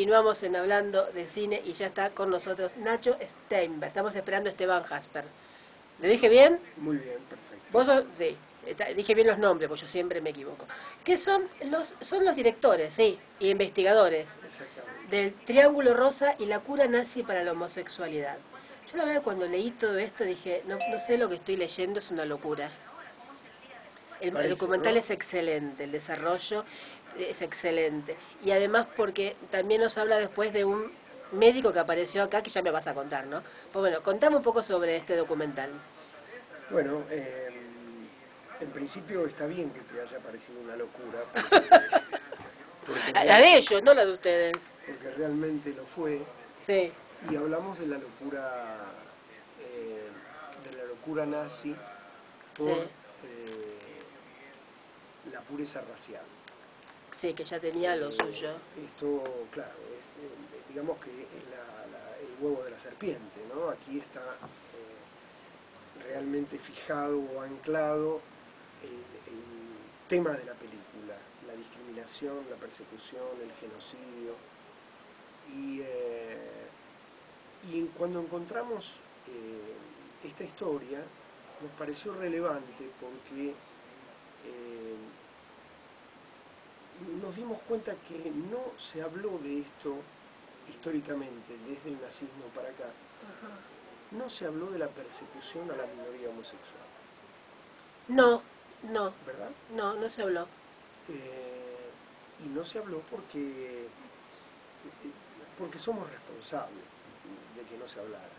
Continuamos en Hablando de Cine y ya está con nosotros Nacho Steinberg. Estamos esperando a Esteban Jasper. ¿Le dije bien? Muy bien, perfecto. ¿Vos sí, dije bien los nombres, porque yo siempre me equivoco. ¿Qué son los directores, sí, y investigadores del Triángulo Rosa y la cura nazi para la homosexualidad? Yo la verdad cuando leí todo esto dije, no sé lo que estoy leyendo, es una locura. El documental, ¿no?, es excelente, el desarrollo es excelente. Y además porque también nos habla después de un médico que apareció acá, que ya me vas a contar, ¿no? Pues bueno, contame un poco sobre este documental. Bueno, en principio está bien que te haya parecido una locura. La de ellos, no la de ustedes. Porque realmente lo fue. Sí. Y hablamos de la locura nazi por la pureza racial. Sí, que ya tenía lo suyo. Esto, claro, es, digamos que es el huevo de la serpiente, ¿no? Aquí está realmente fijado o anclado el tema de la película, la discriminación, la persecución, el genocidio. Y cuando encontramos esta historia, nos pareció relevante porque nos dimos cuenta que no se habló de esto históricamente, desde el nazismo para acá. No se habló de la persecución a la minoría homosexual. No, ¿verdad? No se habló. Y no se habló porque somos responsables de que no se hablara.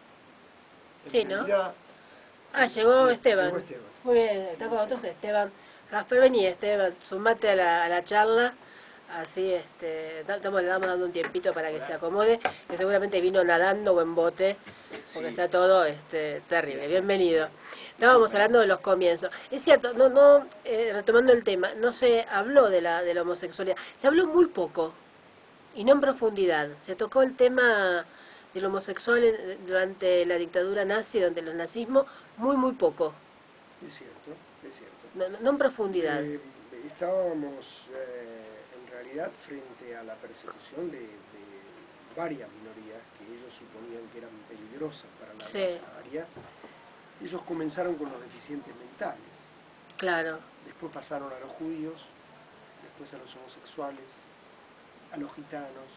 Sí, ¿no? Llegó Esteban. Llegó Esteban. Muy bien, está con nosotros Esteban. Jasper, vení, Esteban, sumate a la charla. Así, le vamos dando un tiempito para que se acomode, que seguramente vino nadando o en bote, porque está todo terrible. Bienvenido. Estábamos hablando de los comienzos. Es cierto, retomando el tema, no se habló de la homosexualidad. Se habló muy poco, y no en profundidad. Se tocó el tema del homosexual durante la dictadura nazi, durante el nazismo, muy poco. Es cierto, es cierto. No en profundidad. Estábamos en realidad frente a la persecución de varias minorías que ellos suponían que eran peligrosas para la raza aria. Ellos comenzaron con los deficientes mentales. Claro. Después pasaron a los judíos, después a los homosexuales, a los gitanos,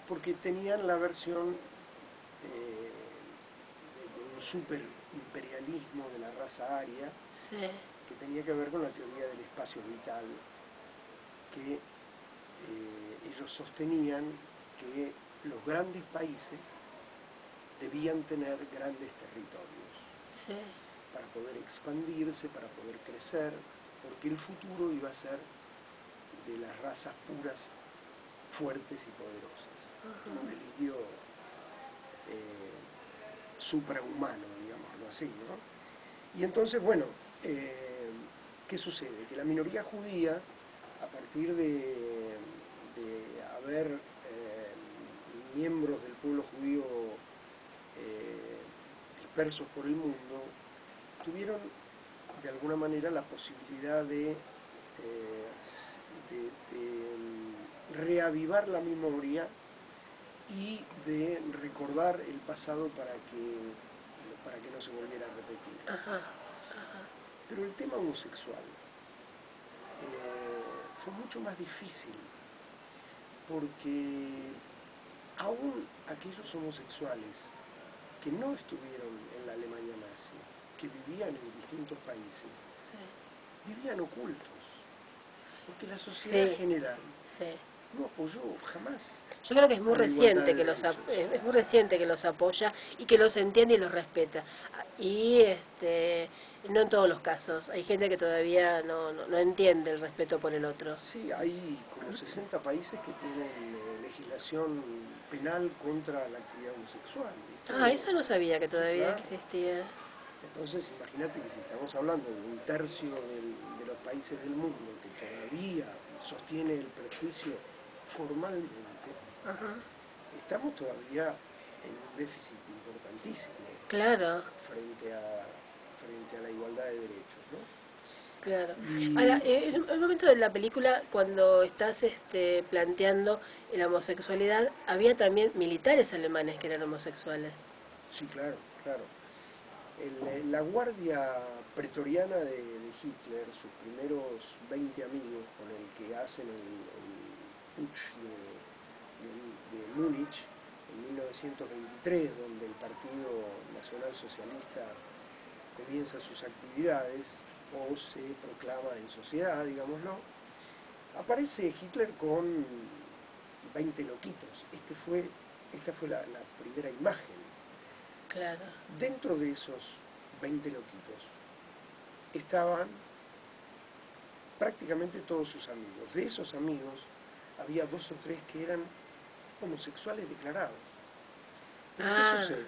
porque tenían la versión de un superimperialismo de la raza aria, que tenía que ver con la teoría del espacio vital, que ellos sostenían que los grandes países debían tener grandes territorios para poder expandirse, para poder crecer, porque el futuro iba a ser de las razas puras, fuertes y poderosas. Un delirio suprahumano, digámoslo así, ¿no? Y entonces, bueno, ¿qué sucede? Que la minoría judía, a partir de haber miembros del pueblo judío dispersos por el mundo, tuvieron de alguna manera la posibilidad de reavivar la memoria y de recordar el pasado para que no se volviera a repetir. Pero el tema homosexual fue mucho más difícil, porque aún aquellos homosexuales que no estuvieron en la Alemania nazi, que vivían en distintos países, vivían ocultos, porque la sociedad general no apoyó jamás. Yo creo que es muy reciente que los apoya y que los entiende y los respeta. Y no en todos los casos. Hay gente que todavía no entiende el respeto por el otro. Sí, hay como 60 países que tienen legislación penal contra la actividad homosexual. Eso no sabía que todavía existía. Entonces, imagínate que si estamos hablando de un tercio de los países del mundo que todavía sostiene el prejuicio formalmente, estamos todavía en un déficit importantísimo. Claro. Frente a la igualdad de derechos, ¿no? Claro. Y Ahora, en un momento de la película, cuando estás planteando la homosexualidad, había también militares alemanes que eran homosexuales. sí, claro, claro. La guardia pretoriana de Hitler, sus primeros 20 amigos con el que hacen el putsch de Múnich en 1923, donde el Partido Nacional Socialista comienza sus actividades o se proclama en sociedad, digámoslo, aparece Hitler con 20 loquitos. Esta fue la primera imagen. Claro. Dentro de esos 20 loquitos estaban prácticamente todos sus amigos. De esos amigos había 2 o 3 que eran homosexuales declarados. ¿Pero qué sucede?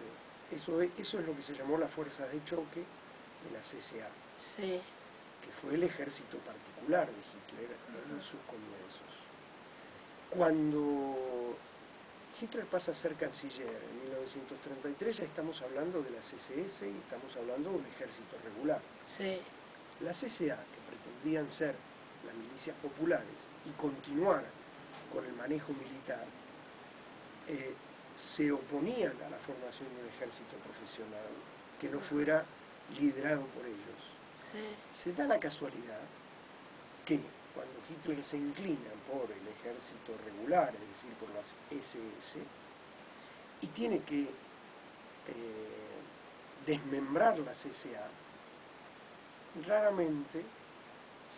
Eso es lo que se llamó la fuerza de choque de la CSA, Sí. que fue el ejército particular de Hitler en sus comienzos. Cuando Hitler pasa a ser canciller en 1933, ya estamos hablando de la CSS y estamos hablando de un ejército regular. Sí. La CSA, que pretendían ser las milicias populares y continuar con el manejo militar, se oponían a la formación de un ejército profesional que no fuera liderado por ellos. Sí. Se da la casualidad que cuando Hitler se inclina por el ejército regular, es decir, por las SS, y tiene que desmembrar la CSA, raramente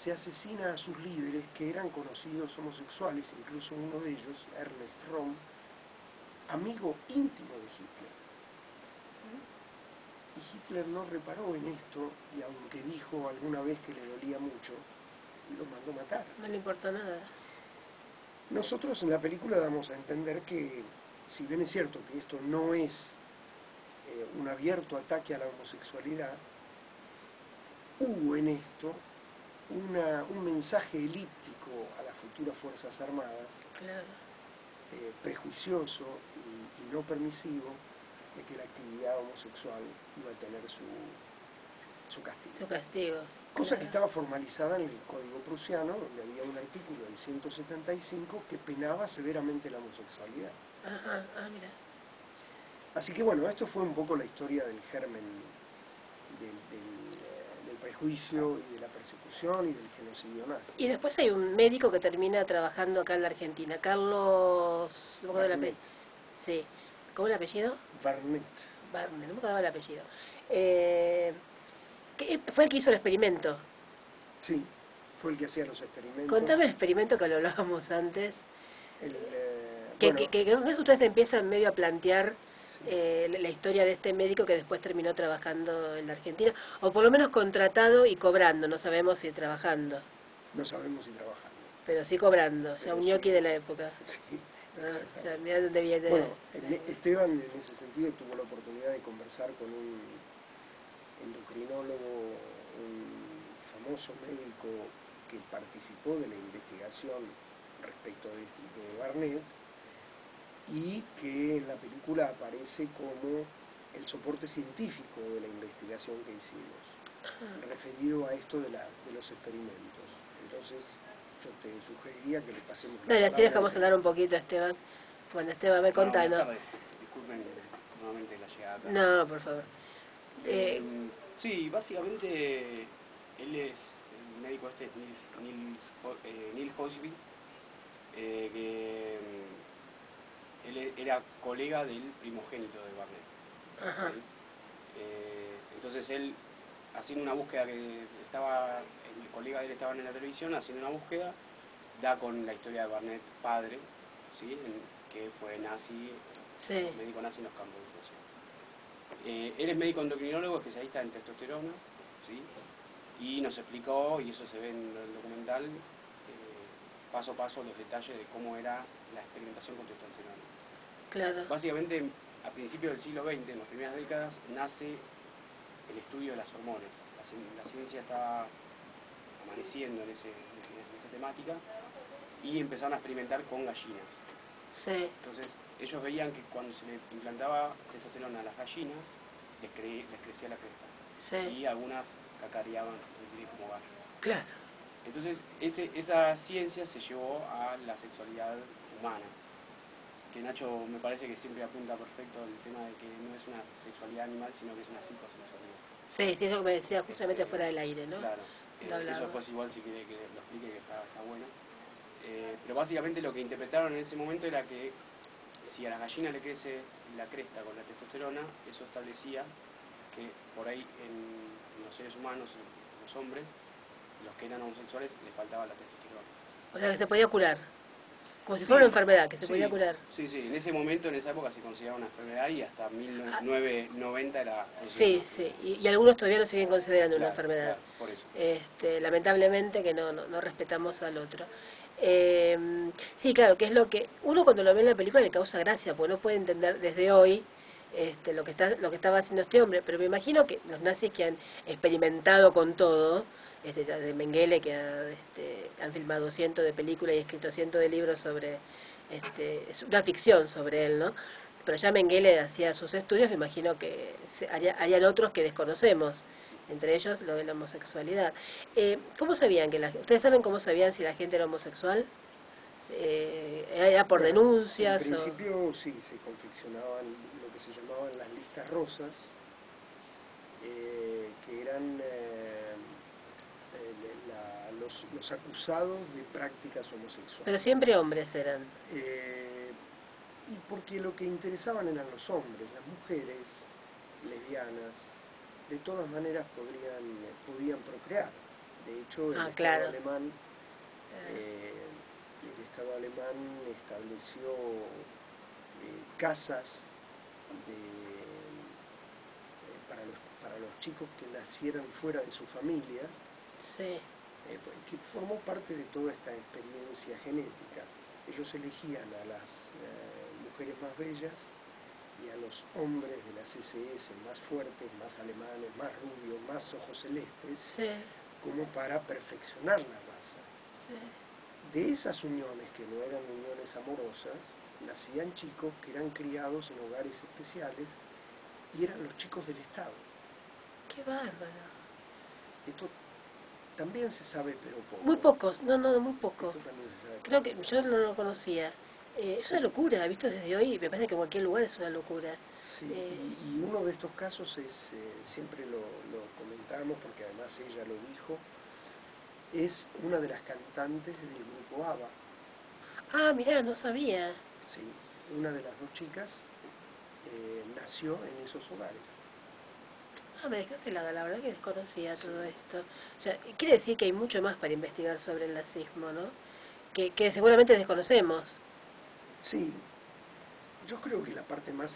se asesina a sus líderes que eran conocidos homosexuales, incluso uno de ellos, Ernest Röhm, amigo íntimo de Hitler. Y Hitler no reparó en esto, y aunque dijo alguna vez que le dolía mucho, lo mandó matar. No le importó nada. Nosotros en la película damos a entender que, si bien es cierto que esto no es un abierto ataque a la homosexualidad, hubo en esto un mensaje elíptico a las futuras Fuerzas Armadas, claro, prejuicioso y no permisivo, de que la actividad homosexual iba a tener su castigo. Su castigo. Cosa claro. que estaba formalizada en el Código Prusiano, donde había un artículo, el 175, que penaba severamente la homosexualidad. Ajá, mira. Así que bueno, esto fue un poco la historia del germen del prejuicio y de la persecución y del genocidio nazi. Y después hay un médico que termina trabajando acá en la Argentina, Carlos... ¿No me acuerdo el apellido? Sí. ¿Cómo es el apellido? Barnett. Barnett, no me acordaba el apellido. Fue el que hizo el experimento. Sí, fue el que hacía los experimentos. Contame el experimento que lo hablábamos antes. Bueno, que ustedes empiezan medio a plantear la historia de este médico que después terminó trabajando en la Argentina, o por lo menos contratado y cobrando, no sabemos si trabajando. No sabemos si trabajando. Pero sí cobrando, o sea, un ñoqui sí. de la época. Sí, o sea, mirá dónde viene. Bueno, Esteban en ese sentido tuvo la oportunidad de conversar con un endocrinólogo, un famoso médico que participó de la investigación respecto de Barnett, y que en la película aparece como el soporte científico de la investigación que hicimos, referido a esto de los experimentos. Entonces, yo te sugeriría que le pasemos la Dale, así dejamos palabra. hablar un poquito a Esteban. Bueno, Esteban, me contá, ¿no? Disculpen nuevamente la llegada acá. No, por favor. Sí, básicamente él es el médico Neil Hosby, que él era colega del primogénito de Barnett. Ajá. ¿Sí? Entonces él, haciendo una búsqueda el colega de él estaba en la televisión, haciendo una búsqueda, da con la historia de Barnett padre, ¿sí? Que fue nazi, sí. médico nazi en los campos de concentración. Él es médico endocrinólogo, especialista en testosterona, ¿sí? Y nos explicó, y eso se ve en el documental, paso a paso los detalles de cómo era la experimentación con testosterona. Claro. Básicamente, a principios del siglo XX, en las primeras décadas, nace el estudio de las hormonas. La ciencia estaba amaneciendo en esa temática, y empezaron a experimentar con gallinas. Sí. Entonces, ellos veían que cuando se le implantaba testosterona a las gallinas, les crecía la cresta. Sí. Y algunas cacareaban como gallo. Claro. Entonces, esa ciencia se llevó a la sexualidad humana, que Nacho me parece que siempre apunta perfecto el tema de que no es una sexualidad animal, sino que es una psicosexualidad. Sí, sí, eso que me decía justamente fuera del aire, ¿no? Claro, eso después igual si quiere que lo explique, que está bueno. Pero básicamente lo que interpretaron en ese momento era que si a la gallina le crece la cresta con la testosterona, eso establecía que por ahí en los seres humanos, en los hombres, los que eran homosexuales, les faltaba la testosterona. O sea, que se podía curar. Como si fuera una enfermedad, que se podía curar. Sí, sí, en ese momento, en esa época se consideraba una enfermedad y hasta 1990 era Sí, sí, y algunos todavía lo siguen considerando una enfermedad. Claro, por eso. Lamentablemente que no respetamos al otro. Sí, claro, que es lo que uno cuando lo ve en la película le causa gracia, porque no puede entender desde hoy lo que estaba haciendo este hombre, pero me imagino que los nazis que han experimentado con todo, ya de Mengele que han filmado cientos de películas y escrito cientos de libros sobre, es una ficción sobre él, ¿no? Pero ya Mengele hacía sus estudios, me imagino que harían otros que desconocemos, entre ellos lo de la homosexualidad. ¿Cómo sabían ustedes saben cómo sabían si la gente era homosexual? ¿Era por denuncias? En principio sí, se confeccionaban lo que se llamaban las listas rosas, que eran los acusados de prácticas homosexuales. Pero siempre hombres eran. Y porque lo que interesaban eran los hombres, las mujeres lesbianas, de todas maneras podían procrear. De hecho, el Estado alemán estableció casas para los chicos que nacieran fuera de su familia, sí. Que formó parte de toda esta experiencia genética. Ellos elegían a las mujeres más bellas y a los hombres de las SS más fuertes, más alemanes, más rubios, más ojos celestes, sí. como para perfeccionar la raza. Sí. De esas uniones, que no eran uniones amorosas, nacían chicos que eran criados en hogares especiales y eran los chicos del Estado. ¡Qué bárbaro! Esto también se sabe, pero poco. Muy pocos, muy pocos. Esto también se sabe poco. Creo que yo no lo conocía. Es una locura, visto desde hoy, me parece que en cualquier lugar es una locura. Sí, y uno de estos casos es, siempre lo comentamos porque además ella lo dijo, es una de las cantantes del grupo ABBA. Ah, mirá, no sabía. Sí, una de las dos chicas nació en esos hogares. Ah, me dejaste la verdad que desconocía todo esto. O sea, quiere decir que hay mucho más para investigar sobre el nazismo, ¿no? Que seguramente desconocemos. Sí, yo creo que la parte más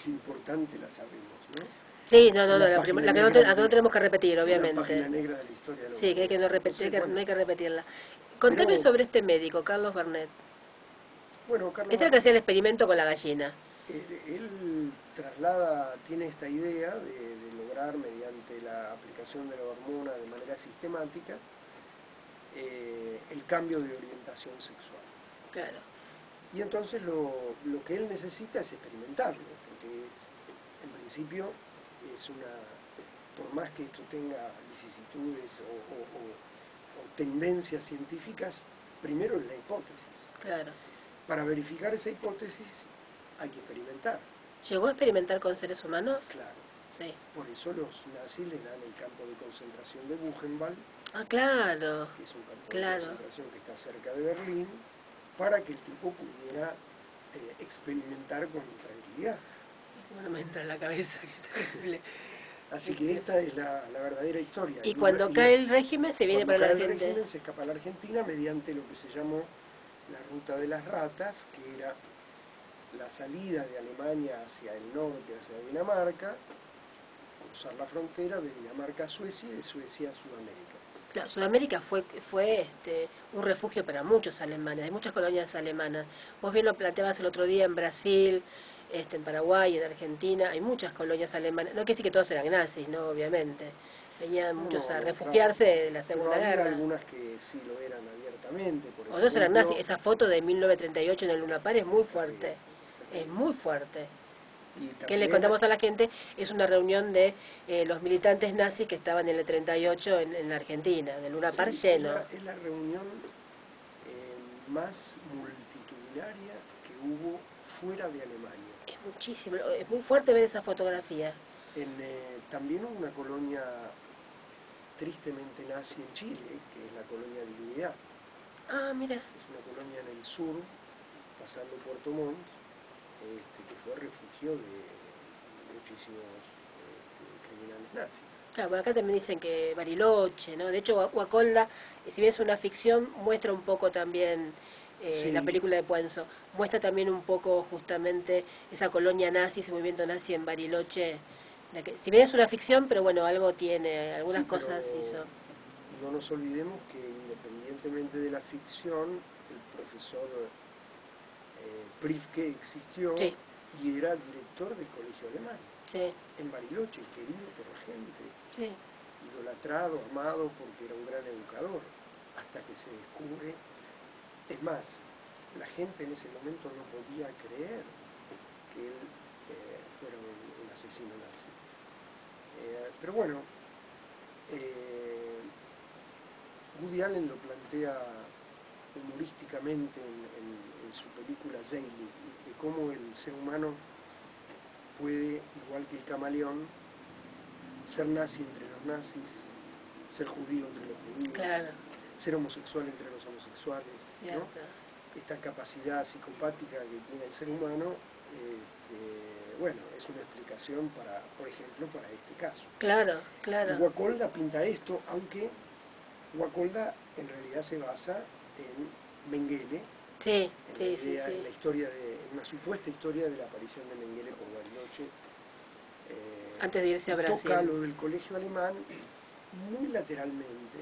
importante la sabemos, ¿no? Sí, la que no tenemos que repetir, obviamente. La página negra de la historia de la sí, que hay que no repetir, no hay que repetirla. Contame sobre este médico, Carlos Bernet. Bueno, Carlos Este es el que hacía el experimento con la gallina. Él tiene esta idea de lograr mediante la aplicación de la hormona de manera sistemática el cambio de orientación sexual. Claro. Y entonces lo que él necesita es experimentarlo, porque en principio por más que esto tenga vicisitudes o tendencias científicas, primero es la hipótesis. Claro. Para verificar esa hipótesis hay que experimentar. ¿Llegó a experimentar con seres humanos? Claro. Sí. Por eso los nazis le dan el campo de concentración de Buchenwald. Ah, claro. Que es un campo de concentración que está cerca de Berlín, para que el tipo pudiera experimentar con tranquilidad. No me entra en la cabeza, qué terrible. Así que esta es la verdadera historia. Y cuando cae el régimen se viene para la Argentina. Cuando cae el régimen se escapa a la Argentina mediante lo que se llamó la ruta de las ratas, que era la salida de Alemania hacia el norte, hacia Dinamarca, cruzar la frontera de Dinamarca a Suecia y de Suecia a Sudamérica. Claro, Sudamérica fue un refugio para muchos alemanes, hay muchas colonias alemanas. Vos bien lo planteabas el otro día en Brasil, en Paraguay, en Argentina, hay muchas colonias alemanas. No quiere decir que todos eran nazis, no, obviamente. Venían muchos a refugiarse de la Segunda Guerra. Algunas que sí lo eran abiertamente. Otros eran nazis. Esa foto de 1938 en el Luna Park es muy fuerte. Es muy fuerte. Y que le contamos a la gente, es una reunión de los militantes nazis que estaban en el 38 en la Argentina, del Luna Park lleno. Es la reunión más multitudinaria que hubo fuera de Alemania. Es muchísimo, es muy fuerte ver esa fotografía. También hubo una colonia tristemente nazi en Chile, que es la colonia Dignidad. Ah, mira. Es una colonia en el sur, pasando Puerto Montt, que fue refugio de muchísimos criminales nazis. Claro, por acá también dicen que Bariloche, ¿no? De hecho, Guacolda, si bien es una ficción, muestra un poco también, Sí. la película de Puenzo, muestra también un poco justamente esa colonia nazi, ese movimiento nazi en Bariloche, si bien es una ficción, pero bueno, algo tiene, algunas Sí, cosas hizo. No nos olvidemos que independientemente de la ficción, el profesor Prifke existió, Sí. y era director del colegio alemán. Sí. En Bariloche, querido por la gente. Sí. Idolatrado, amado, porque era un gran educador, hasta que se descubre. Es más, la gente en ese momento no podía creer que él fuera un asesino nazi. Pero bueno, Woody Allen lo plantea humorísticamente en su película Zelig, de cómo el ser humano puede, igual que el camaleón, ser nazi entre los nazis, ser judío entre los judíos, Claro. ser homosexual entre los homosexuales, ¿no? Esta capacidad psicopática que tiene el ser humano, bueno, es una explicación para, por ejemplo, para este caso. Claro, claro. Y Guacolda pinta esto, aunque Guacolda en realidad se basa en Mengele, Sí, en la historia en una supuesta historia de la aparición de Mengele por Bariloche. Antes de irse a Brasil. Toca lo del colegio alemán muy lateralmente,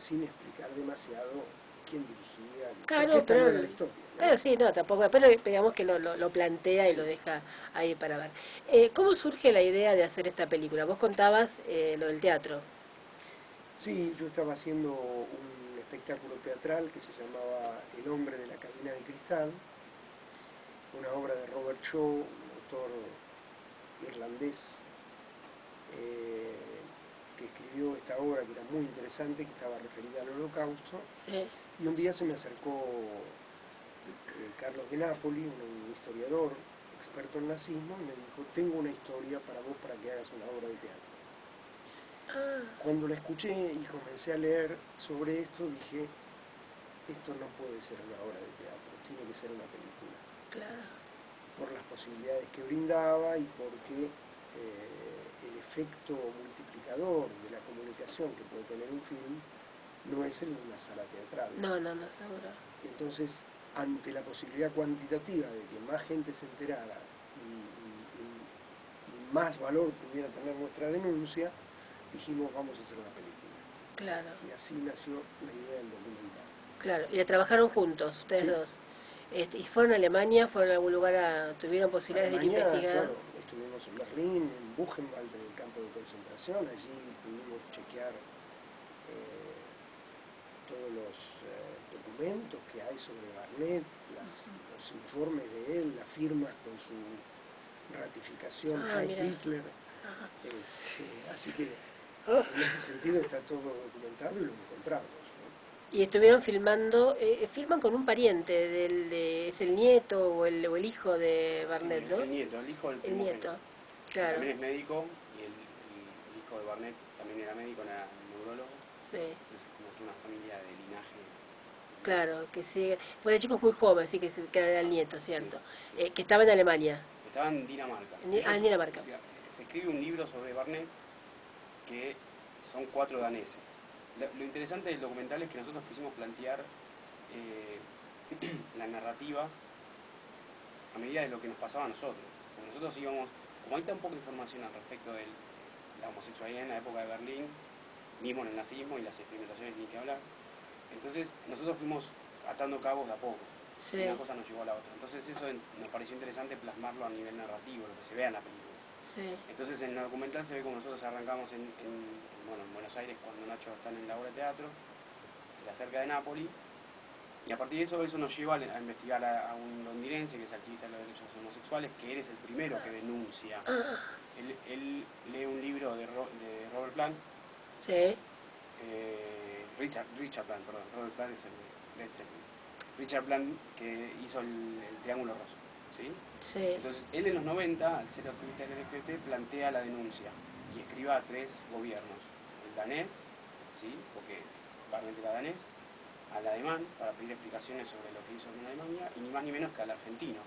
sin explicar demasiado quién dirigía, claro, pero no era la historia, ¿no? Claro, sí, no, tampoco, pero digamos que lo plantea y lo deja ahí para ver. ¿Cómo surge la idea de hacer esta película? Vos contabas lo del teatro. Sí, yo estaba haciendo un espectáculo teatral que se llamaba El hombre de la cabina de cristal, una obra de Robert Shaw, un autor irlandés, que escribió esta obra que era muy interesante, que estaba referida al Holocausto. Sí. Y un día se me acercó Carlos de Napoli, un historiador experto en nazismo, y me dijo: tengo una historia para vos para que hagas una obra de teatro. Cuando la escuché y comencé a leer sobre esto, dije: esto no puede ser una obra de teatro, tiene que ser una película. Claro. Por las posibilidades que brindaba y porque el efecto multiplicador de la comunicación que puede tener un film no es el de una sala teatral. No, seguro. Entonces, ante la posibilidad cuantitativa de que más gente se enterara y más valor pudiera tener nuestra denuncia, dijimos: vamos a hacer una película. Claro. Y así nació la idea del documental. Claro, y la trabajaron juntos, ustedes Sí. dos. ¿Y fueron a Alemania? ¿Fueron a algún lugar? ¿Tuvieron posibilidades de investigar? Claro, estuvimos en Berlín, en Buchenwald, en el campo de concentración. Allí pudimos chequear todos los documentos que hay sobre Barnet, los informes de él, las firmas con su ratificación, Heil Hitler. Así que en ese sentido está todo documentado y lo encontramos, ¿no? Y estuvieron filmando, filman con un pariente, es el nieto o el hijo de Barnet, sí, ¿no? El nieto, el hijo del El nieto, claro. También es médico, y el hijo de Barnet también era médico, era neurólogo. Sí. Es como que una familia de linaje. Claro, que sigue. Bueno, el chico es muy joven, así que era el nieto, ¿cierto? Sí. Que estaba en Alemania. Estaba en Dinamarca. En Dinamarca. Se escribe un libro sobre Barnet que son 4 daneses. Lo interesante del documental es que nosotros quisimos plantear la narrativa a medida de lo que nos pasaba a nosotros. Porque nosotros íbamos, como hay tan poca información al respecto de la homosexualidad en la época de Berlín, mismo en el nazismo y las experimentaciones ni que hablar, entonces nosotros fuimos atando cabos de a poco. Sí. Y una cosa nos llevó a la otra. Entonces eso nos pareció interesante plasmarlo a nivel narrativo, lo que se vea en la película. Sí. Entonces en el documental se ve como nosotros arrancamos en Buenos Aires, cuando Nacho está en la obra de teatro, cerca de Nápoli, y a partir de eso nos lleva a investigar a un londinense que es activista de los derechos homosexuales. homosexuales, que él es el primero que denuncia. Él lee un libro de Robert Plant. Sí. Richard Plant, perdón. Robert Plant es el Led Zeppelin. Richard Plant, que hizo el Triángulo Rojo. ¿Sí? Sí. Entonces, él en los 90, al ser activista del LGBT, plantea la denuncia y escriba a 3 gobiernos. El danés, ¿sí? Porque Barnet era danés, al alemán, para pedir explicaciones sobre lo que hizo en Alemania, y ni más ni menos que al argentino.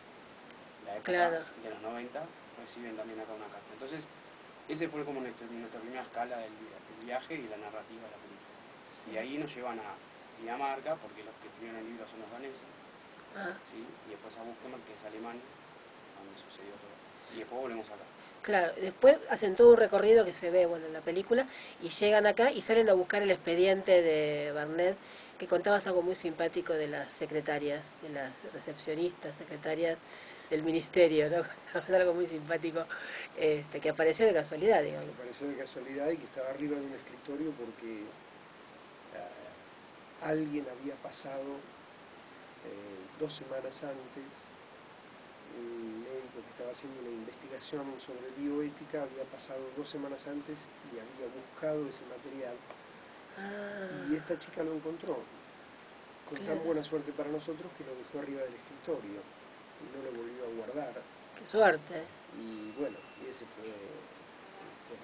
La época de los 90 reciben también acá una carta. Entonces, ese fue como nuestra primera escala del viaje y la narrativa de la película. Y ahí nos llevan a Dinamarca, porque los que escribieron el libro son los daneses, ¿sí? Y después a Buskeman, que es alemán, donde sucedió todo. Y después volvemos acá. Claro, después hacen todo un recorrido que se ve, bueno, en la película, y llegan acá y salen a buscar el expediente de Barnet, que contabas algo muy simpático de las secretarias, de las recepcionistas, secretarias del ministerio, ¿no? Contabas algo muy simpático, que apareció de casualidad, digamos. Apareció de casualidad y que estaba arriba de un escritorio porque alguien había pasado 2 semanas antes. Un médico que estaba haciendo una investigación sobre bioética había pasado 2 semanas antes y había buscado ese material. Y esta chica lo encontró con tan buena suerte para nosotros que lo dejó arriba del escritorio y no lo volvió a guardar. ¡Qué suerte! Y bueno, y ese fue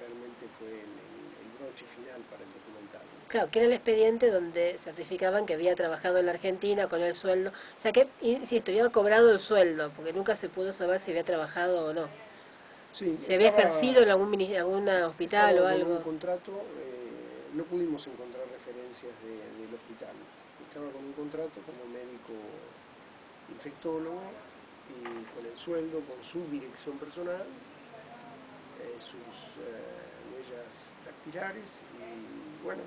realmente fue el broche final para el documental, ¿no? Claro, que era el expediente donde certificaban que había trabajado en la Argentina con el sueldo, o sea que, insisto, había cobrado el sueldo, porque nunca se pudo saber si había trabajado o no. Sí, ¿Se había ejercido en algún hospital o algo? Con un contrato, no pudimos encontrar referencias del hospital. Estaba con un contrato como médico infectólogo y con el sueldo, con su dirección personal, sus huellas dactilares y bueno,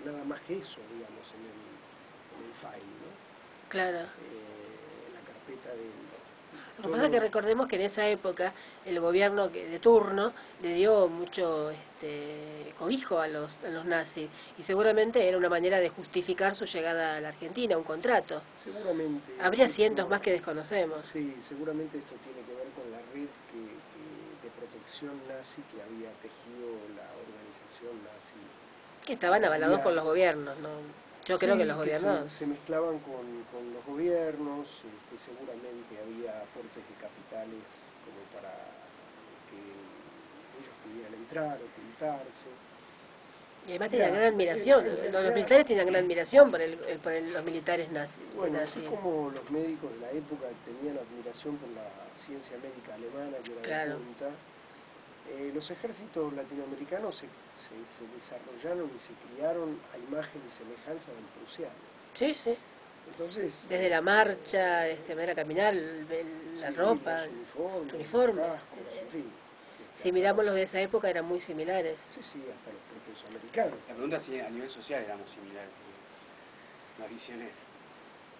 nada más que eso, digamos, en el file, ¿no? Claro. En la carpeta del... Lo que pasa es que recordemos que en esa época el gobierno de turno le dio mucho cobijo a los nazis y seguramente era una manera de justificar su llegada a la Argentina, un contrato. Seguramente. Habría cientos más que desconocemos. Sí, seguramente esto tiene que ver con la red de protección nazi que había tejido la organización nazi. Que estaban avalados por los gobiernos, ¿no? Yo creo que los gobiernos... Se mezclaban con los gobiernos, seguramente había aportes de capitales como para que ellos pudieran entrar, ocultarse. Y además tenían gran admiración, los militares tenían gran admiración por los militares nazis. Bueno, así como los médicos de la época tenían admiración por la ciencia médica alemana, que era de punta, los ejércitos latinoamericanos se desarrollaron y se criaron a imagen y semejanza del prusiano. Sí, sí. Entonces, desde la marcha, manera de caminar, la ropa, los uniformes. en fin. Si miramos los de esa época eran muy similares. Sí, sí, hasta los propios americanos. La pregunta es si a nivel social éramos similares, las visiones.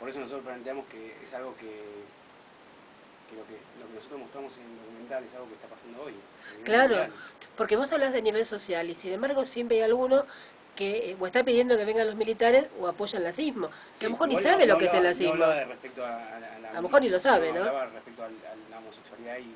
Por eso nosotros planteamos que es algo que lo que nosotros mostramos en el documental es algo que está pasando hoy. Claro, mundial. Porque vos hablas de nivel social y sin embargo siempre hay alguno que o está pidiendo que vengan los militares o apoya el nazismo. Que a lo mejor ni sabe lo que es el nazismo. No hablaba respecto a lo mejor ni lo sabe, ¿no? Hablaba respecto a la homosexualidad y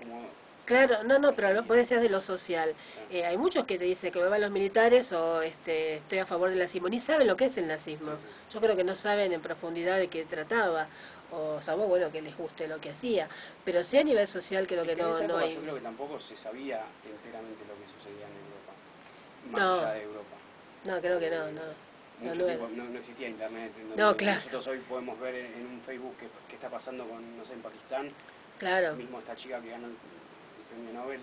como... Claro, no, pero vos decías de lo social. Hay muchos que te dicen que me van los militares o estoy a favor del nazismo. Ni saben lo que es el nazismo. Yo creo que no saben en profundidad de qué trataba. O salvo, bueno, que les guste lo que hacía. Pero sí a nivel social creo que no hay... Yo creo que tampoco se sabía enteramente lo que sucedía en Europa. Más allá de Europa. No, creo que no. No existía internet. No, claro. Nosotros hoy podemos ver en un Facebook qué está pasando con, no sé, en Pakistán. Claro. Mismo esta chica que ganó el premio Nobel.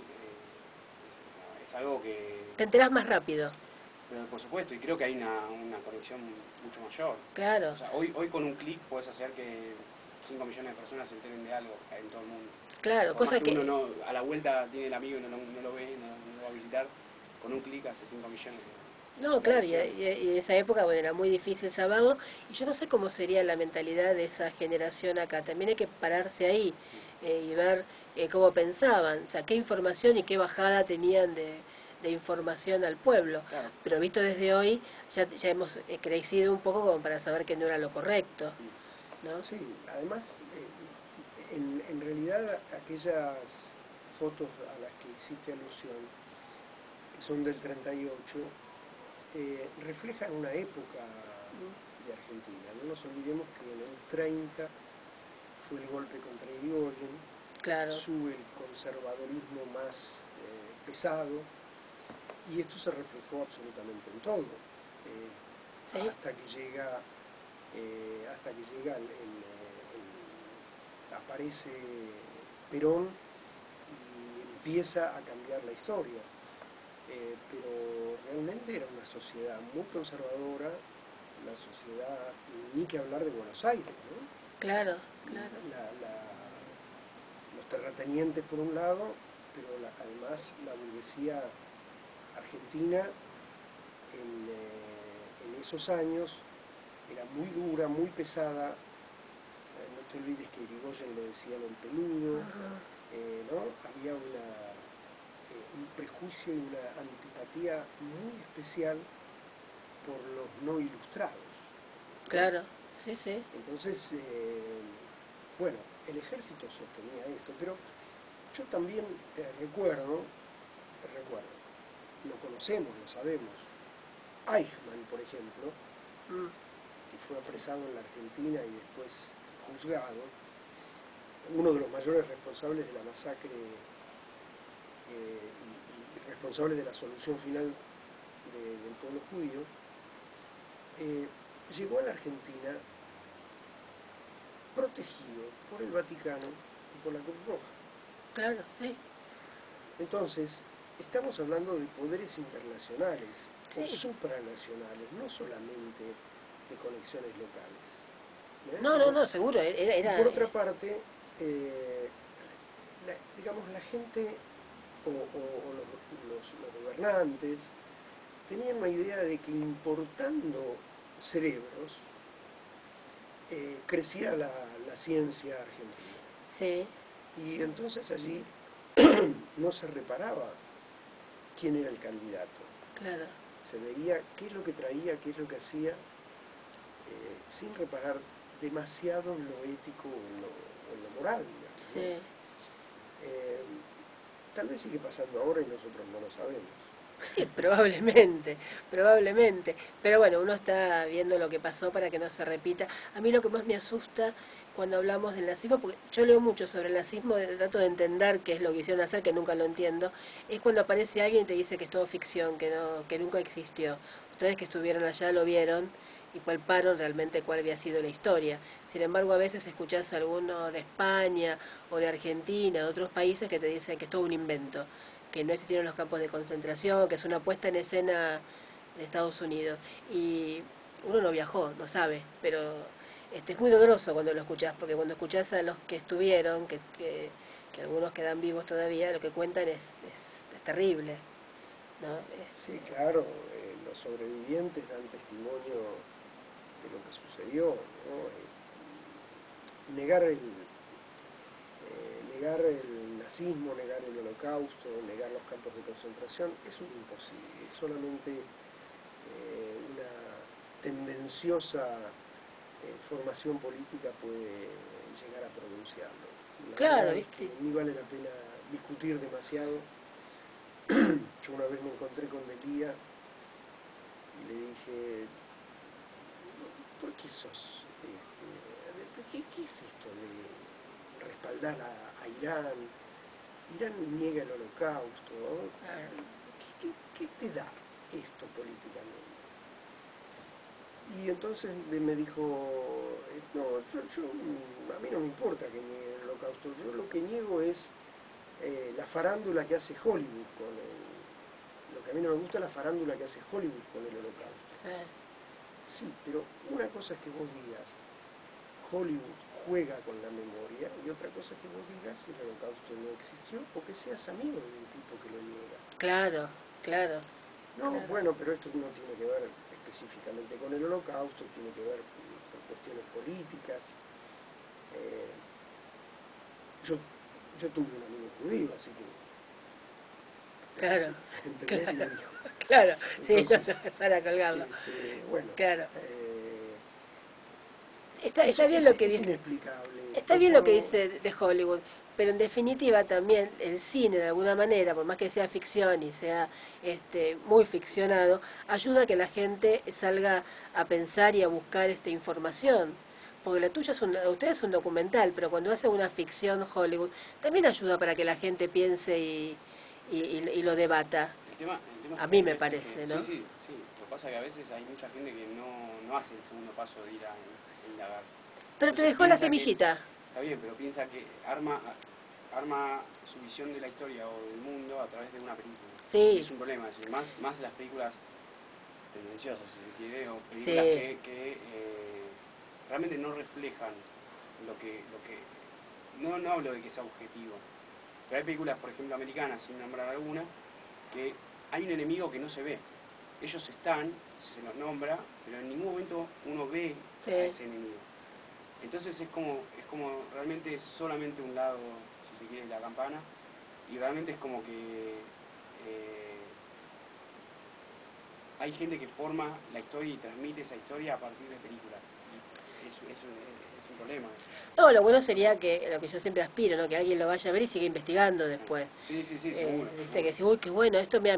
Es algo que... Te enterás más rápido. Pero por supuesto, y creo que hay una conexión mucho mayor. Claro. O sea, hoy con un clic puedes hacer que 5 millones de personas se enteren de algo en todo el mundo. Claro, por cosa más que uno no, a la vuelta tiene el amigo y no lo ve, no lo va a visitar, con un clic hace 5 millones de... No, claro, y en esa época bueno, era muy difícil saberlo, y yo no sé cómo sería la mentalidad de esa generación acá. También hay que pararse ahí y ver cómo pensaban, o sea, qué información y qué bajada tenían de información al pueblo. Claro. Pero visto desde hoy, ya hemos crecido un poco como para saber que no era lo correcto. ¿no? Sí, además, en realidad aquellas fotos a las que hiciste alusión, que son del 38, reflejan una época de Argentina. No nos olvidemos que en el 30 fue el golpe contra Irigoyen, claro, sube el conservadorismo más pesado, y esto se reflejó absolutamente en todo, ¿sí? hasta que llega aparece Perón y empieza a cambiar la historia. Pero realmente era una sociedad muy conservadora, la sociedad, ni que hablar de Buenos Aires, ¿no? Claro, claro. Los terratenientes por un lado, pero además la burguesía argentina en esos años era muy dura, muy pesada. No te olvides que Irigoyen le decían el peludo, ¿no? Había un prejuicio y una antipatía muy especial por los no ilustrados, ¿no? Claro, sí, sí. Entonces, bueno, el ejército sostenía esto, pero yo también recuerdo, lo conocemos, lo sabemos, Eichmann, por ejemplo, que fue apresado en la Argentina y después juzgado, uno de los mayores responsables de la masacre y responsable de la solución final del pueblo judío, llegó a la Argentina protegido por el Vaticano y por la Cruz Roja. Claro, sí. Entonces, estamos hablando de poderes internacionales o Sí. supranacionales, no solamente de conexiones locales. No, seguro. Y por otra parte, digamos, la gente o los gobernantes tenían una idea de que importando cerebros crecía la ciencia argentina. Sí. Y entonces allí no se reparaba quién era el candidato. Claro. Se veía qué es lo que traía, qué es lo que hacía, sin reparar demasiado en lo ético o en lo moral, digamos, ¿no? Sí. Tal vez sigue pasando ahora y nosotros no lo sabemos. Sí, probablemente. Pero bueno, uno está viendo lo que pasó para que no se repita. A mí lo que más me asusta cuando hablamos del nazismo, porque yo leo mucho sobre el nazismo, trato de entender qué es lo que hicieron hacer, que nunca lo entiendo, es cuando aparece alguien y te dice que es todo ficción, que nunca existió. Ustedes que estuvieron allá lo vieron y palparon realmente cuál había sido la historia. Sin embargo, a veces escuchás a alguno de España o de Argentina, de otros países que te dicen que es todo un invento, que no existieron los campos de concentración, que es una puesta en escena de Estados Unidos. Y uno no viajó, no sabe, pero es muy doloroso cuando lo escuchás, porque cuando escuchás a los que estuvieron, que algunos quedan vivos todavía, lo que cuentan es terrible, ¿no? Sí, claro, los sobrevivientes dan testimonio de lo que sucedió, ¿no? Negar el nazismo, negar el holocausto, negar los campos de concentración es un imposible, solamente una tendenciosa formación política puede llegar a pronunciarlo. La Claro, verdad es ¿viste? que ni vale la pena discutir demasiado. Yo una vez me encontré con Delía y le dije, ¿por qué sos? ¿Qué es esto de respaldar a Irán? Irán niega el holocausto, ¿no? ¿Qué te da esto políticamente? Y entonces me dijo, no, a mí no me importa que niegue el holocausto, yo lo que niego es la farándula que hace Hollywood con lo que a mí no me gusta es la farándula que hace Hollywood con el holocausto. Sí, pero una cosa es que vos digas, Hollywood juega con la memoria, y otra cosa es que vos digas el holocausto no existió, o que seas amigo de un tipo que lo niega. Claro. No, Claro. bueno, pero esto no tiene que ver específicamente con el holocausto, tiene que ver con cuestiones políticas. Yo tuve un amigo judío, así que... Claro, ¿entendés? claro, sí, Entonces, no, para colgarlo. bueno, claro. está bien lo que dice. Inexplicable. Está bien lo que dice de Hollywood, pero en definitiva también el cine de alguna manera, por más que sea ficción y sea muy ficcionado, ayuda a que la gente salga a pensar y a buscar información. Porque la tuya usted es un documental, pero cuando hace una ficción Hollywood, también ayuda para que la gente piense y lo debata. El tema A mí me parece, ¿no? Sí. Lo que pasa es que a veces hay mucha gente que no hace el segundo paso de ir a indagar. Pero te dejó la semillita. Está bien, pero piensa que arma su visión de la historia o del mundo a través de una película. Sí. Es un problema, es decir, más las películas tendenciosas, si se quiere, o películas que realmente no reflejan lo que no hablo de que sea objetivo, pero hay películas, por ejemplo, americanas, sin nombrar alguna, que hay un enemigo que no se ve. Ellos están, se los nombra, pero en ningún momento uno ve a ese enemigo. Entonces es como realmente solamente un lado, si se quiere, de la campana, y realmente es como que hay gente que forma la historia y transmite esa historia a partir de películas. Y es un problema. No, lo bueno sería que, lo que yo siempre aspiro, ¿no? Que alguien lo vaya a ver y siga investigando después. Sí, seguro. Que decir, uy, qué bueno, esto, mira,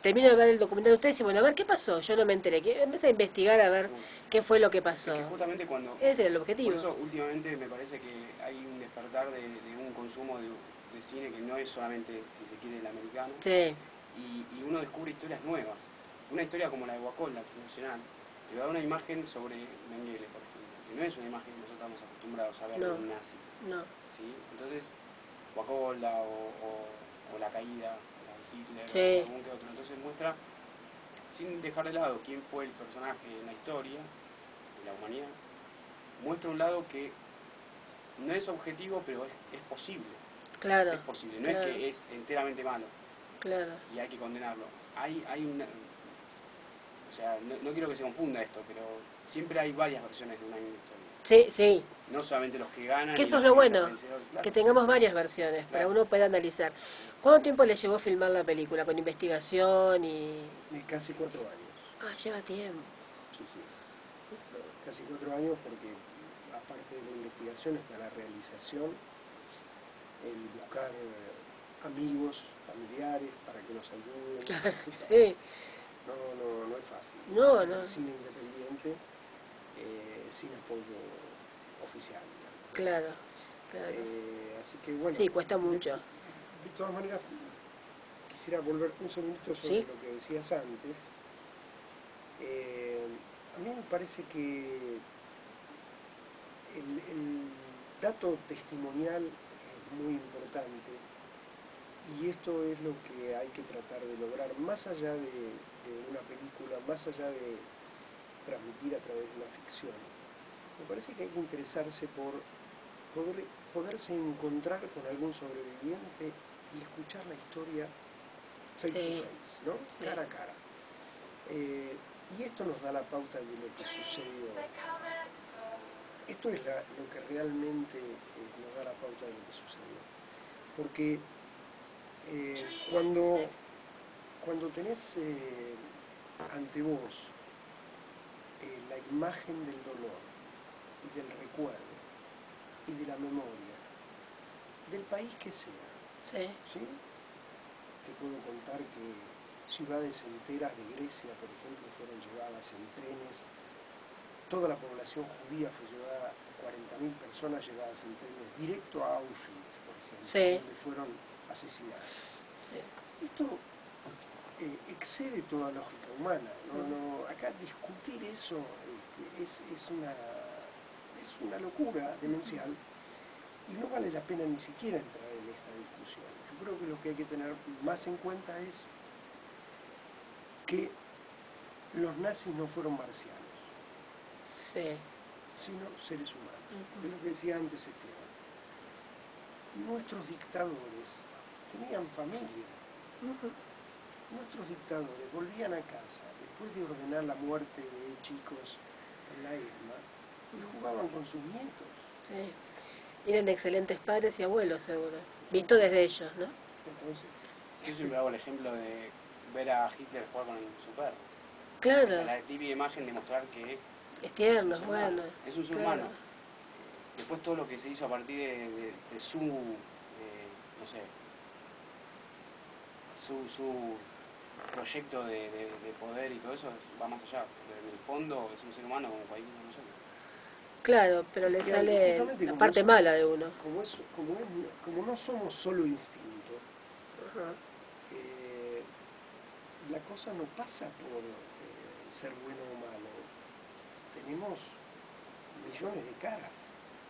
termino de ver el documental de ustedes y bueno, a ver qué pasó, yo no me enteré, que empieza a investigar a ver qué fue lo que pasó. Es que justamente cuando... Ese es el objetivo. Por eso últimamente me parece que hay un despertar de un consumo de cine que no es solamente, si se quiere, el americano. Sí. Y uno descubre historias nuevas. Una historia como la de Huacol, la nacional, te va a dar una imagen sobre Mengele, por ejemplo, que no es una imagen que nosotros estamos acostumbrados a ver de un nazi. No. ¿Sí? Entonces, Guacola o La Caída, la de Hitler, o algún que otro. Entonces muestra, sin dejar de lado quién fue el personaje en la historia de la humanidad, muestra un lado que no es objetivo, pero es posible. Claro. Es posible, no es que es enteramente malo. Claro. Y hay que condenarlo. Hay una... O sea, no quiero que se confunda esto, pero siempre hay varias versiones de una misma historia. Sí. No solamente los que ganan. Que eso es lo bueno, que tengamos varias versiones, para uno pueda analizar. ¿Cuánto tiempo le llevó filmar la película? ¿Con investigación y...? Casi 4 años. Ah, lleva tiempo. Sí. Casi 4 años porque, aparte de la investigación, está la realización, el buscar amigos, familiares, para que nos ayuden. Sí. No es fácil. No. Cine independiente, sin apoyo oficial. Claro. Así que bueno. Sí, cuesta mucho. De todas maneras, quisiera volver un segundito sobre lo que decías antes. A mí me parece que el dato testimonial es muy importante. Y esto es lo que hay que tratar de lograr, más allá de una película, más allá de transmitir a través de una ficción. Me parece que hay que interesarse por poderse encontrar con algún sobreviviente y escuchar la historia face to face, ¿no? Cara a cara. Y esto nos da la pauta de lo que sucedió. Esto es lo que realmente nos da la pauta de lo que sucedió. Porque cuando tenés ante vos la imagen del dolor y del recuerdo y de la memoria del país que sea, ¿sí? Te puedo contar que ciudades enteras de Grecia, por ejemplo, fueron llevadas en trenes, toda la población judía fue llevada, 40.000 personas llevadas en trenes directo a Auschwitz, por ejemplo, donde fueron asesinadas. Esto excede toda lógica humana. Acá discutir eso es una locura demencial y no vale la pena ni siquiera entrar en esta discusión. Yo creo que lo que hay que tener más en cuenta es que los nazis no fueron marcianos, sino seres humanos. Es lo que decía antes Esteban. Nuestros dictadores tenían familia. Nuestros dictadores volvían a casa después de ordenar la muerte de chicos en la ESMA y jugaban con sus nietos. Eran excelentes padres y abuelos, seguro. Visto desde ellos, ¿no? Entonces, yo siempre hago el ejemplo de ver a Hitler jugar con su perro. Claro. O sea, la típica imagen de mostrar que Es tierno, es bueno. Es un ser humano. Después todo lo que se hizo a partir de su, no sé, su proyecto de poder y todo eso va más allá. Pero en el fondo es un ser humano como cualquier uno de nosotros. Claro, pero le sale la parte mala de uno. Como no somos solo instinto, la cosa no pasa por ser bueno o malo. Tenemos millones de caras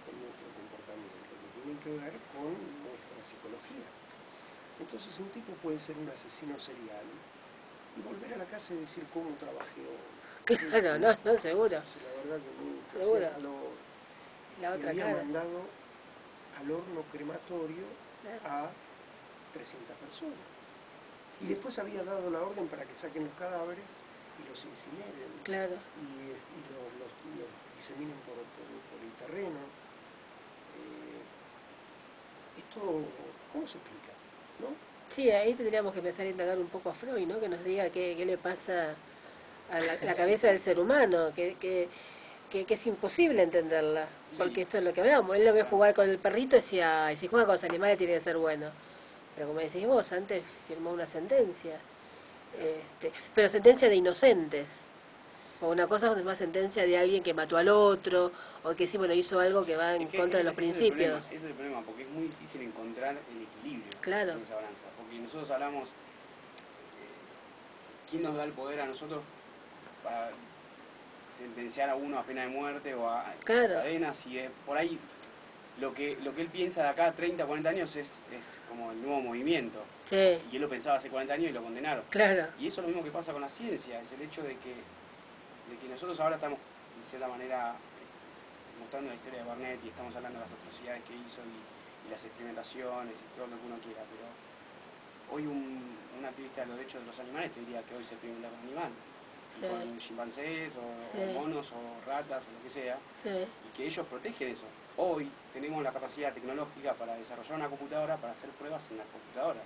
en nuestro comportamiento que tienen que ver con nuestra psicología. Entonces un tipo puede ser un asesino serial y volver a la casa y decir cómo trabajé hoy. Claro, no, seguro. La verdad que nunca. Seguro. La Y otra había cara. mandado al horno crematorio a 300 personas. Y después había dado la orden para que saquen los cadáveres y los incineren. Claro. Y los diseminen por el terreno. Esto, ¿cómo se explica? ¿No? Sí, ahí tendríamos que empezar a indagar un poco a Freud, ¿no? Que nos diga qué le pasa a la cabeza del ser humano, que es imposible entenderla, porque esto es lo que veamos. Él lo ve jugar con el perrito y decía, ay, si juega con los animales tiene que ser bueno. Pero como decís vos, antes firmó una sentencia, pero sentencia de inocentes. O una cosa es más sentencia de alguien que mató al otro, o que sí, bueno, hizo algo que va en contra de los principios. Ese es el problema, porque es muy difícil encontrar el equilibrio claro. en esa balanza. Porque nosotros hablamos, ¿quién nos da el poder a nosotros para sentenciar a uno a pena de muerte o a cadenas? Y por ahí lo que él piensa de acá a 30, 40 años es como el nuevo movimiento. Sí. Y él lo pensaba hace 40 años y lo condenaron. Claro. Y eso es lo mismo que pasa con la ciencia, es el hecho de que nosotros ahora estamos, de cierta manera, mostrando la historia de Barnett y estamos hablando de las atrocidades que hizo y las experimentaciones y todo lo que uno quiera, pero hoy un activista de los derechos de los animales te diría que hoy se experimenta con animales, con chimpancés o monos o ratas o lo que sea, y que ellos protegen eso. Hoy tenemos la capacidad tecnológica para desarrollar una computadora para hacer pruebas en las computadoras.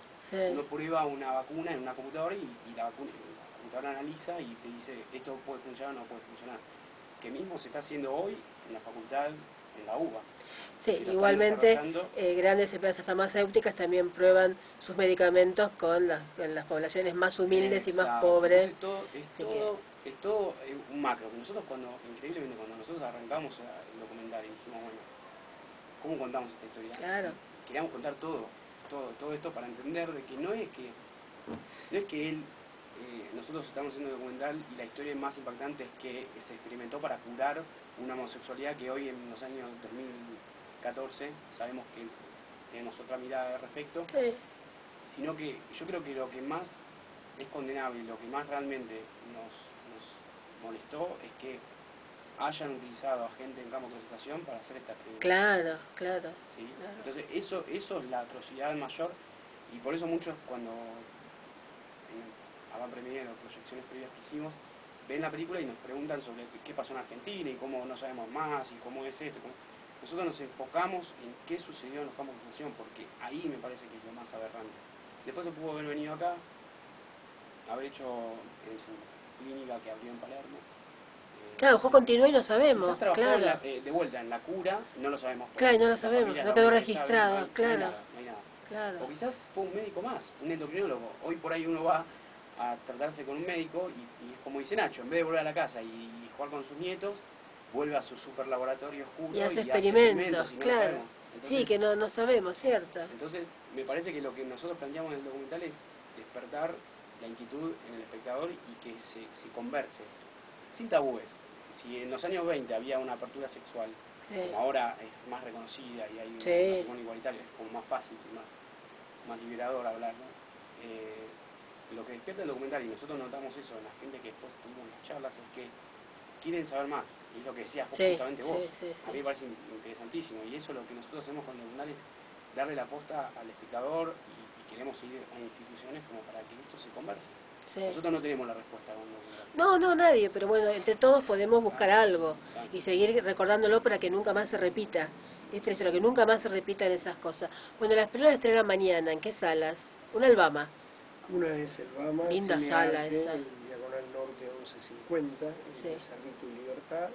Uno prueba una vacuna en una computadora y la computadora analiza y te dice esto puede funcionar o no puede funcionar. Que mismo se está haciendo hoy en la facultad, en la UBA. Sí, igualmente grandes empresas farmacéuticas también prueban sus medicamentos con las poblaciones más humildes y más pobres. Es todo un macro. Nosotros increíblemente cuando nosotros arrancamos el documental y dijimos, bueno, ¿cómo contamos esta historia? Claro. Queríamos contar todo esto para entender de que no es que él, nosotros estamos haciendo un documental y la historia más impactante es que se experimentó para curar una homosexualidad que hoy en los años 2014 sabemos que tenemos otra mirada al respecto, sino que yo creo que lo que más es condenable y lo que más realmente nos molestó es que hayan utilizado a gente en campo de concentración para hacer esta experimentación. Claro. ¿Sí? Entonces eso es la atrocidad mayor, y por eso muchos cuando Avant Premiere o proyecciones previas que hicimos ven la película y nos preguntan sobre qué pasó en Argentina y cómo no sabemos más y cómo es esto. Nosotros nos enfocamos en qué sucedió en los campos de concentración, porque ahí me parece que es lo más aberrante. Después se pudo haber venido acá, haber hecho en su clínica que abrió en Palermo. Claro, después continuó y no sabemos. Trabajó de vuelta en la cura, no lo sabemos. Claro, no lo sabemos, no quedó registrado, claro. No hay nada. O quizás fue un médico más, un endocrinólogo. Hoy por ahí uno va a tratarse con un médico y es como dice Nacho, en vez de volver a la casa y jugar con sus nietos, vuelve a su super laboratorio oscuro y hace experimentos, claro. Entonces, sí, que no sabemos, ¿cierto? Entonces, me parece que lo que nosotros planteamos en el documental es despertar la inquietud en el espectador y que se converse, sin tabúes. Si en los años 20 había una apertura sexual, como ahora es más reconocida y hay un matrimonio igualitario, es como más fácil y más liberador hablar, ¿no? Lo que despierta el documental, y nosotros notamos eso en la gente que después tuvimos las charlas, es que quieren saber más, y es lo que decías justamente vos. A mí me parece interesantísimo, y eso es lo que nosotros hacemos con el documental, es darle la posta al espectador, y queremos ir a instituciones como para que esto se converse. Nosotros no tenemos la respuesta con el documental. No, nadie, pero bueno, entre todos podemos buscar algo y seguir recordándolo para que nunca más se repita. Esto es lo que nunca más se repitan esas cosas. Bueno, las películas estrenan mañana, ¿en qué salas? Una Albama. Una es el Bama, linda sala esa. en Diagonal Norte 1150, en Cerrito y Libertad.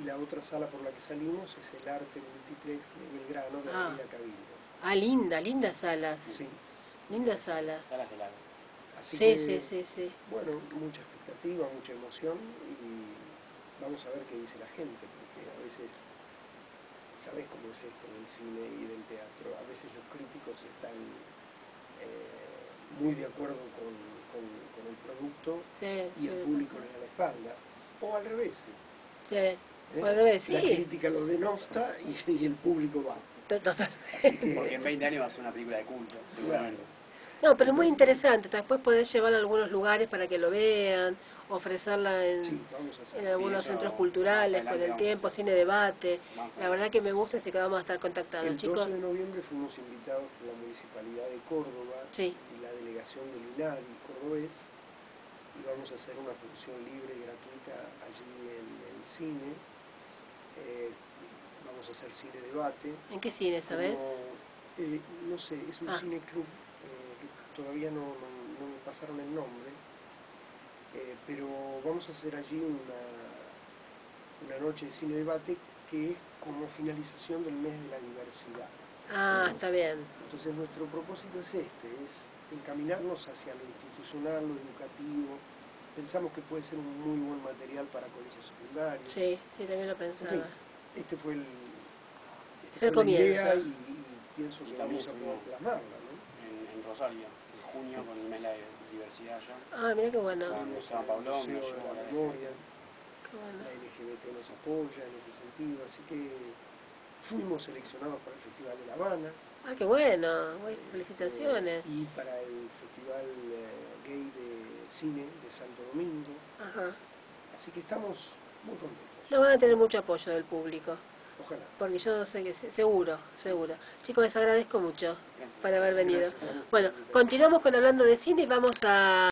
y la otra sala por la que salimos es el Arte Multiplex de Belgrano, de Avenida Cabildo. Ah, lindas salas. Sí. Lindas salas. Salas de lago. Así Sí, que, sí. bueno, mucha expectativa, mucha emoción y vamos a ver qué dice la gente, porque a veces, ¿sabés cómo es esto del cine y del teatro? A veces los críticos están muy de acuerdo con el producto y el público les da la espalda, o al revés. O al revés, La crítica lo denosta y el público va. Porque en 20 años va a ser una película de culto, seguramente. No, pero es muy interesante. Después podés llevarla a algunos lugares para que lo vean, ofrecerla en algunos centros culturales con el tiempo, cine debate. La verdad que me gusta, así que vamos a estar contactados, el chicos. El 12 de noviembre fuimos invitados por la Municipalidad de Córdoba y la delegación del INADI cordobés, y vamos a hacer una función libre y gratuita allí en el cine. Vamos a hacer cine debate. ¿En qué cine, sabes? No sé, es un cine club que todavía no me pasaron el nombre, pero vamos a hacer allí una noche de cine debate que es como finalización del mes de la diversidad. Ah, está bien. Entonces nuestro propósito es es encaminarnos hacia lo institucional, lo educativo. Pensamos que puede ser un muy buen material para colegios secundarios. Sí, también lo pensaba. En fin, este fue el comienzo. Idea y pienso que vamos a poder plasmarla, ¿no? En Rosario, en junio, con el mes de la diversidad allá. Ah, mira qué bueno. Con San Pablo, Museo de la Memoria. Bueno. La LGBT nos apoya en ese sentido, así que fuimos seleccionados para el Festival de La Habana. Ah, qué bueno, felicitaciones. Y para el Festival Gay de Cine de Santo Domingo. Ajá. Así que estamos muy contentos. No van a tener mucho apoyo del público. Ojalá. Porque yo sé que seguro. Chicos, les agradezco mucho por haber venido. Bueno, continuamos con hablando de cine y vamos a...